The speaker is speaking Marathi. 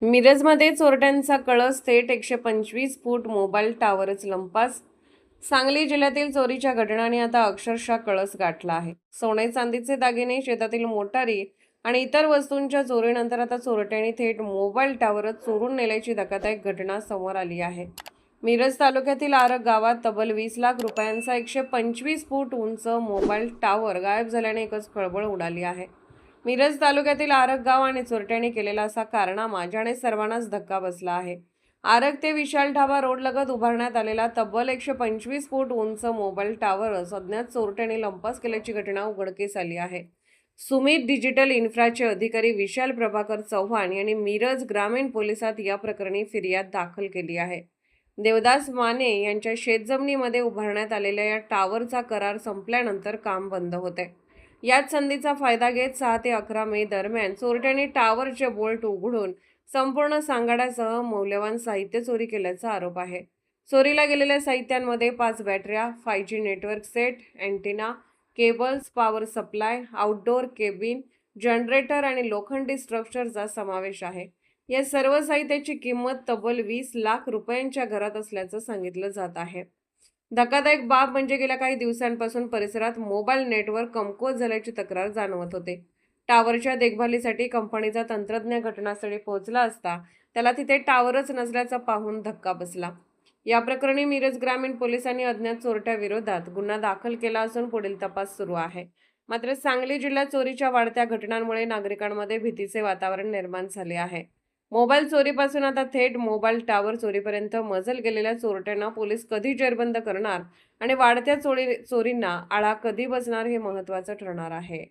मिरजमध्ये चोरट्यांचा कळस, थेट 125 फूट मोबाईल टावरच लंपास. सांगली जिल्ह्यातील चोरीच्या घटनांनी आता अक्षरशः कळस गाठला आहे. सोने चांदीचे दागिने, शेतातील मोटारी आणि इतर वस्तूंच्या चोरीनंतर आता चोरट्यांनी थेट मोबाईल टावरच चोरून नेल्याची धक्कादायक घटना समोर आली आहे. मिरज तालुक्यातील आरग गावात तब्बल 20 लाख रुपयांचा 125 फूट उंच मोबाईल टावर गायब झाल्याने एकच खळबळ उडाली आहे. मिरज तालुक्यातील आरग गाव आणि चोरट्यांनी केलेला असा कारनामा ज्याने सर्वांनाच धक्का बसला आहे. आरग ते विशाल ढाबा रोड लगत उभारण्यात आलेला तब्बल 125 फूट उंच मोबाईल टावर अज्ञात चोरट्यांनी लंपास केल्याची घटना उघडकीस आली आहे. सुमित डिजिटल इन्फ्राचे अधिकारी विशाल प्रभाकर चव्हाण यांनी मिरज ग्रामीण पोलिसात या प्रकरणी फिर्याद दाखल केली आहे. देवदास माने यांच्या शेतजमिनीमध्ये उभारण्यात आलेल्या या टावरचा करार संपल्यानंतर काम बंद होते. याच संधीचा फायदा घेत 6 ते 11 मे दरम्यान चोरट्यांनी टावरचे बोल्ट उघडून संपूर्ण सांगाड्यासह मौल्यवान साहित्य चोरी केल्याचा आरोप आहे. चोरीला गेलेल्या साहित्यांमध्ये 5 बॅटऱ्या, 5G network set, antenna, cables, power supply, outdoor cabin, generator आणि लोखंडी स्ट्रक्चरचा समावेश आहे. या सर्व साहित्याची किंमत तब्बल 20 लाख रुपयांच्या घरात असल्याचं सांगितलं जात आहे. धक्कादायक बाब म्हणजे गेल्या काही दिवसांपासून परिसरात मोबाईल नेटवर्क कमकुवत झाल्याची तक्रार जाणवत होते. टावरच्या देखभालीसाठी कंपनीचा तंत्रज्ञ घटनास्थळी पोहोचला असता त्याला तिथे टावरच नसल्याचा पाहून धक्का बसला. या प्रकरणी मिरज ग्रामीण पोलिसांनी अज्ञात चोरट्याविरोधात गुन्हा दाखल केला असून पुढील तपास सुरू आहे. मात्र सांगली जिल्ह्यात चोरीच्या वाढत्या घटनांमुळे नागरिकांमध्ये भीतीचे वातावरण निर्माण झाले आहे. मोबाईल चोरीपासून आता थेट मोबाईल टावर चोरीपर्यंत मजल गेलेल्या चोरट्यांना पोलीस कधी जेरबंद करणार आणि वाढत्या चोरींना आळा कधी बसणार हे महत्त्वाचं ठरणार आहे.